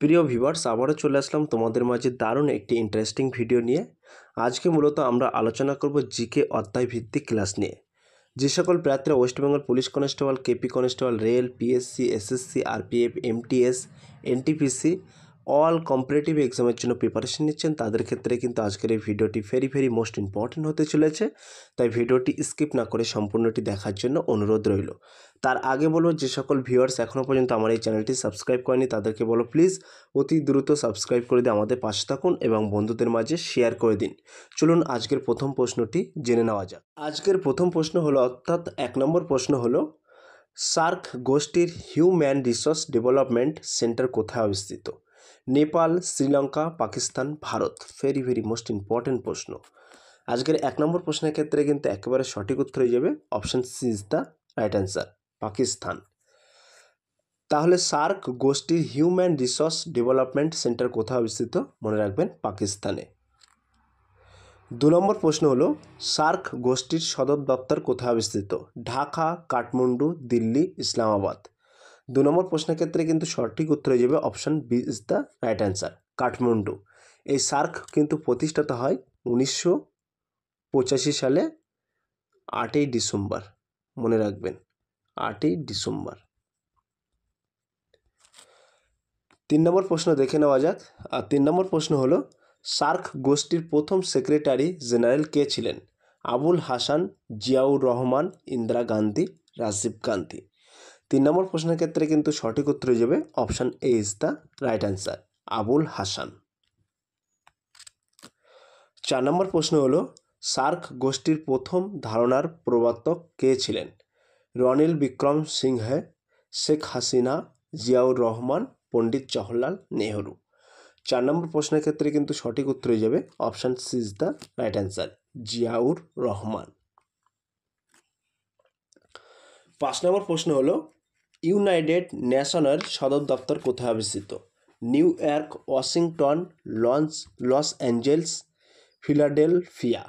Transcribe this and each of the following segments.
প্রিয় ভিউয়ার্স, আবারও চলে আসলাম তোমাদের মাঝে দারুণ একটি ইন্টারেস্টিং ভিডিও নিয়ে। আজকে মূলত আমরা আলোচনা করব জিকে অধ্যায় ভিত্তিক ক্লাস নিয়ে। যে সকল প্রার্থীরা West Bengal police constable, KP constable, rail, PSC, SSC, RPF, MTS, NTPC all competitive এক্সামের জন্য প্রিপারেশন নিচ্ছেন, তাদের ক্ষেত্রে কিন্তু আজকের এই ভিডিওটি ভেরি মোস্ট ইম্পর্টেন্ট হতে চলেছে। তাই ভিডিওটি স্কিপ না করে সম্পূর্ণটি দেখার জন্য অনুরোধ রইল। তার আগে বলবো, যে সকল ভিউয়ার্স এখনও পর্যন্ত আমার এই চ্যানেলটি সাবস্ক্রাইব করেনি তাদেরকে বলো প্লিজ অতি দ্রুত সাবস্ক্রাইব করে দিয়ে আমাদের পাশে থাকুন এবং বন্ধুদের মাঝে শেয়ার করে দিন। চলুন আজকের প্রথম প্রশ্নটি জেনে নেওয়া যাক। আজকের প্রথম প্রশ্ন হলো, অর্থাৎ 1 নম্বর প্রশ্ন হলো, সার্ক গোষ্ঠীর হিউম্যান রিসোর্স ডেভেলপমেন্ট সেন্টার কোথায় অবস্থিত? Nepal, Sri Lanka, Pakistan, Bharat. Very most important প্রশ্ন। আজকের 1 নম্বর প্রশ্নের ক্ষেত্রে কিন্তু একেবারে সঠিক উত্তর হয়ে যাবে option C is the right answer, Pakistan. তাহলে সার্ক গোষ্ঠীর হিউম্যান রিসোর্স ডেভেলপমেন্ট সেন্টার কোথায় অবস্থিত? মনে রাখবেন, পাকিস্তানে। 2 নম্বর প্রশ্ন হলো, সার্ক গোষ্ঠীর সদর দপ্তর কোথায় অবস্থিত? ঢাকা, কাঠমান্ডু, দিল্লি, ইসলামাবাদ। 2 নম্বর প্রশ্নের ক্ষেত্রে কিন্তু সঠিক উত্তর হয়ে যাবে option B is the right answer, Kathmandu. এই সার্ক কিন্তু প্রতিষ্ঠাতা হয় 1985 সালে 8ই ডিসেম্বর। মনে রাখবেন, 8ই ডিসেম্বর। 3 নম্বর প্রশ্ন দেখে নেওয়া যাক। আর 3 নম্বর প্রশ্ন হলো, সার্ক গোষ্ঠীর প্রথম সেক্রেটারি জেনারেল কে ছিলেন? আবুল হাসান, জিয়াউর রহমান, ইন্দিরা গান্ধী, রাজীব গান্ধী। 3 নম্বর প্রশ্নের ক্ষেত্রে কিন্তু সঠিক উত্তর হয়ে যাবে option A is the right answer, Abul Hasan. 4 নম্বর প্রশ্ন হলো, সার্ক গোষ্ঠীর প্রথম ধারণার প্রবর্তক কে ছিলেন? রনিল বিক্রম সিংহে, শেখ হাসিনা, জিয়াউর রহমান, পণ্ডিত জওহরলাল নেহরু। 4 নম্বর প্রশ্নের ক্ষেত্রে কিন্তু সঠিক উত্তর হয়ে যাবে option C is the right answer, Ziaur Rahman. 5 নম্বর প্রশ্ন হলো, ইউনাইটেড নেশনের সদর দপ্তর কোথায় অবস্থিত? New York, Washington, Los Angeles, Philadelphia.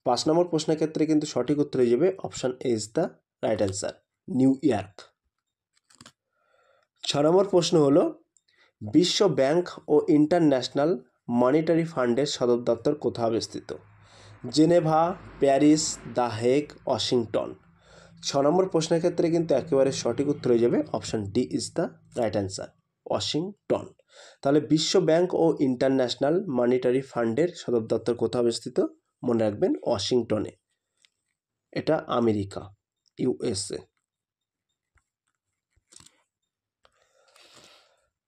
5 নম্বর প্রশ্নের ক্ষেত্রে কিন্তু সঠিক উত্তর হয়ে যাবে option A is the right answer, New York. 6 নম্বর প্রশ্ন হলো, বিশ্ব ব্যাংক ও ইন্টারন্যাশনাল মনিটারি ফান্ডের সদর দপ্তর কোথায় অবস্থিত? Geneva, Paris, the Hague, Washington. 6 নম্বর প্রশ্নের ক্ষেত্রে কিন্তু একেবারে সঠিক উত্তর হয়ে যাবে option D is the right answer, Washington. তাহলে বিশ্ব ব্যাংক ও ইন্টারন্যাশনাল মনিটারি ফান্ডের সদর দপ্তর কোথায় অবস্থিত? মনে রাখবেন, ওয়াশিংটনে। এটা আমেরিকা, ইউএসএ।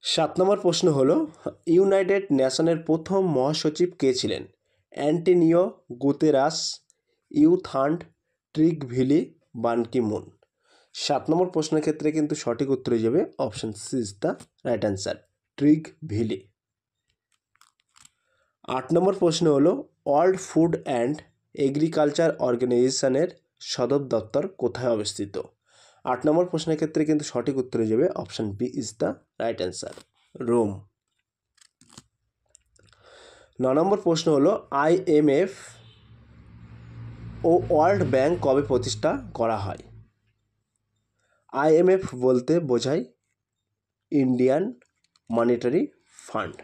7 নম্বর প্রশ্ন হলো, ইউনাইটেড নেশনের প্রথম মহাসচিব কে ছিলেন? অ্যান্টোনিও গুতেরাস, ইউথান্ড ট্রিগভিলি, বান কি মুন। 7 নম্বর প্রশ্নের ক্ষেত্রে কিন্তু সঠিক উত্তর হয়ে যাবে option C is the right answer, ট্রিগভিলি। 8 নম্বর প্রশ্ন হলো, ওয়ার্ল্ড ফুড অ্যান্ড এগ্রিকালচার অর্গানাইজেশনের সদর দপ্তর কোথায় অবস্থিত? 8 নম্বর প্রশ্নের ক্ষেত্রে কিন্তু সঠিক উত্তর হয়ে যাবে option B is the right answer, Rome. 9 নম্বর প্রশ্ন হলো, আইএমএফ ও ওয়ার্ল্ড ব্যাংক কবে প্রতিষ্ঠা করা হয়? আইএমএফ বলতে বোঝায় ইন্ডিয়ান মনিটারি ফান্ড।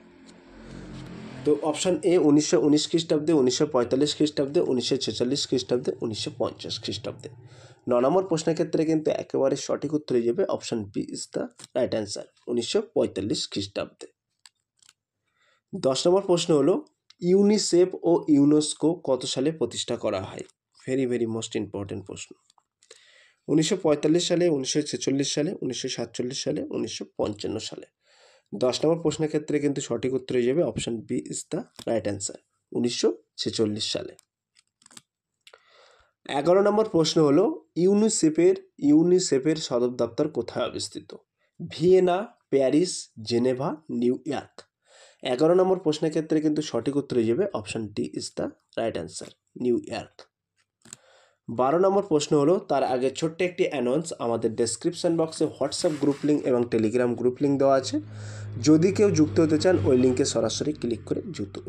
তো অপশান এ 1919 খ্রিস্টাব্দে, 1945 খ্রিস্টাব্দে, 1946 খ্রিস্টাব্দে, 1950 খ্রিস্টাব্দে। 9 নম্বর প্রশ্নের ক্ষেত্রে কিন্তু একেবারে সঠিক উত্তর হয়ে যাবে option B is the right answer, 1945 খ্রিস্টাব্দে। 10 নম্বর প্রশ্ন হলো, ইউনিসেফ ও ইউনেস্কো কত সালে প্রতিষ্ঠা করা হয়? ভেরি মোস্ট ইম্পর্টেন্ট প্রশ্ন। 1945 সালে, 1946 সালে, 1947 সালে, 1955 সালে। 10 নম্বর প্রশ্নের ক্ষেত্রে কিন্তু সঠিক উত্তর হয়ে যাবে option B is the right answer, 1946 সালে। 11 নম্বর প্রশ্ন হলো, ইউনিসেফের সদর দপ্তর কোথায় অবস্থিত? Vienna, Paris, Geneva, New York. 11 নম্বর প্রশ্নের ক্ষেত্রে কিন্তু সঠিক উত্তর হয়ে যাবে option D is the right answer, New York. 12 নম্বর প্রশ্ন হলো, তার আগে ছোট্ট একটি অ্যানাউন্স, আমাদের ডেসক্রিপশন বক্সে হোয়াটসঅ্যাপ গ্রুপ লিঙ্ক এবং টেলিগ্রাম গ্রুপ লিঙ্ক দেওয়া আছে। যদি কেউ যুক্ত হতে চান ওই লিঙ্কে সরাসরি ক্লিক করে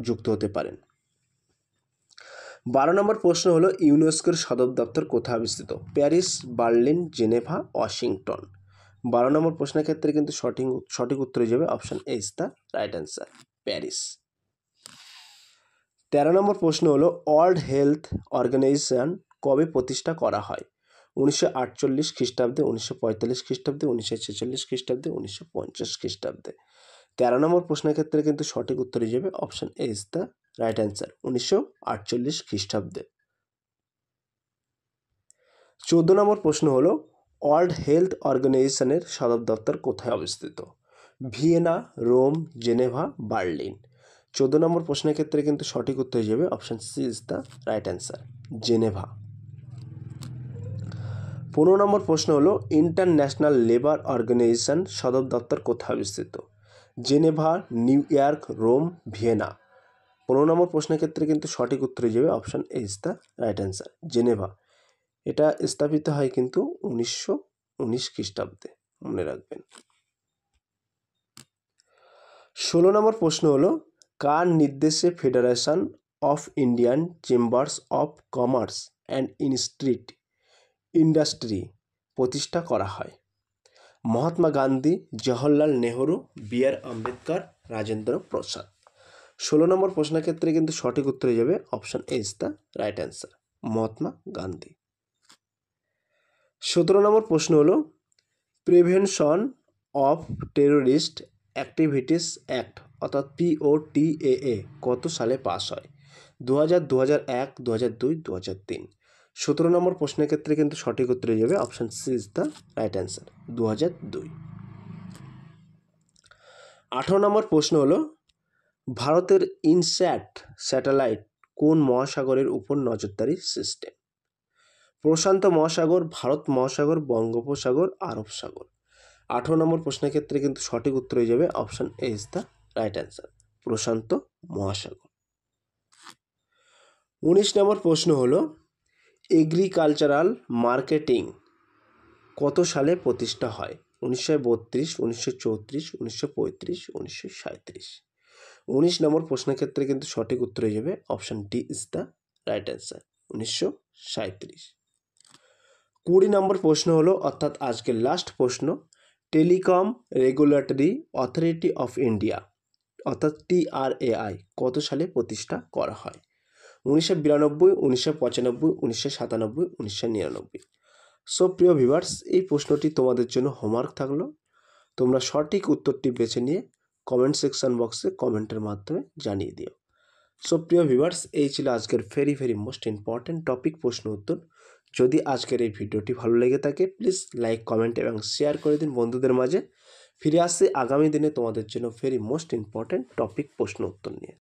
যুক্ত হতে পারেন। 12 নম্বর প্রশ্ন হলো, ইউনেস্কোর সদর দপ্তর কোথায় অবস্থিত? Paris, Berlin, Geneva, Washington. 12 নম্বর প্রশ্নের ক্ষেত্রে কিন্তু সঠিক উত্তর হয়ে যাবে option A is the right answer, Paris. 13 নম্বর প্রশ্ন হলো ওয়ার্ল্ড হেলথ অর্গানাইজেশন কবে প্রতিষ্ঠা করা হয়? 1948 খ্রিস্টাব্দে, 1945 খ্রিস্টাব্দে, 1946 খ্রিস্টাব্দে, 1950 খ্রিস্টাব্দে। 13 নম্বর প্রশ্নের ক্ষেত্রে কিন্তু সঠিক উত্তর হয়ে যাবে option A is the right answer, 1948 খ্রিস্টাব্দে। 14 নম্বর প্রশ্ন হলো ওয়ার্ল্ড হেলথ অর্গানাইজেশনের সদর দপ্তর কোথায় অবস্থিত? Vienna, Rome, Geneva, Berlin. 14 নম্বর প্রশ্নের ক্ষেত্রে কিন্তু সঠিক উত্তর হয়ে যাবে option C is the right answer, Geneva. 15 নম্বর প্রশ্ন হলো ইন্টারন্যাশনাল লেবার অর্গানাইজেশন সদর দপ্তর কোথায় অবস্থিত? Geneva, New York, Rome, Vienna. 15 নম্বর প্রশ্নের ক্ষেত্রে কিন্তু সঠিক উত্তর হয়ে যাবে option A is the right answer, Geneva. এটা স্থাপিত হয় কিন্তু 1919 খ্রিস্টাব্দে, মনে রাখবেন। 16 নম্বর প্রশ্ন হলো কার নির্দেশে federation of Indian chambers of commerce and industry প্রতিষ্ঠা করা হয়? মহাত্মা গান্ধী, জওহরলাল নেহরু, বি.আর. আম্বেদকর, রাজেন্দ্র প্রসাদ। 16 নম্বর প্রশ্নের ক্ষেত্রে কিন্তু সঠিক উত্তর হয়ে যাবে option A is the right answer, Mahatma Gandhi. 17 নম্বর প্রশ্ন হলো prevention of terrorist activities act অর্থাৎ POTAA কত সালে পাস হয়? 2000, 2001, 2002, 2003। 17 নম্বর প্রশ্নের ক্ষেত্রে কিন্তু সঠিক উত্তর হয়ে যাবে option C is the right answer, 2002। 18 নম্বর প্রশ্ন হলো ভারতের ইনস্যাট স্যাটেলাইট কোন মহাসাগরের উপর নজরদারি সিস্টেম? প্রশান্ত মহাসাগর, ভারত মহাসাগর, বঙ্গোপসাগর, আরব সাগর। 18 নম্বর প্রশ্নের ক্ষেত্রে কিন্তু সঠিক উত্তর হয়ে যাবে option A is the right answer, প্রশান্ত মহাসাগর। 19 নম্বর প্রশ্ন হলো এগ্রিকালচারাল মার্কেটিং কত সালে প্রতিষ্ঠা হয়? 1932, 1934, 1935, 1937। 19 নম্বর প্রশ্নের ক্ষেত্রে কিন্তু সঠিক উত্তর হয়ে যাবে option D is the right answer, 1937। 20 নম্বর প্রশ্ন হলো অর্থাৎ আজকের লাস্ট প্রশ্ন telecom regulatory authority of India অর্থাৎ TRAI কত সালে প্রতিষ্ঠা করা হয়? 1992, 1995, 1997, 1999। সো প্রিয় ভিউয়ার্স, এই প্রশ্নটি তোমাদের জন্য হোমওয়ার্ক থাকলো। তোমরা সঠিক উত্তরটি বেছে নিয়ে কমেন্ট সেকশন বক্সে কমেন্টের মাধ্যমে জানিয়ে দিও। সো প্রিয় ভিউয়ার্স, এই ছিল আজকের ভেরি মোস্ট ইম্পর্ট্যান্ট টপিক প্রশ্ন উত্তর। যদি আজকের এই ভিডিওটি ভালো লেগে থাকে প্লিজ লাইক, কমেন্ট এবং শেয়ার করে দিন বন্ধুদের মাঝে। ফিরে আসছে আগামী দিনে তোমাদের জন্য ভেরি মোস্ট ইম্পর্ট্যান্ট টপিক প্রশ্ন উত্তর নিয়ে।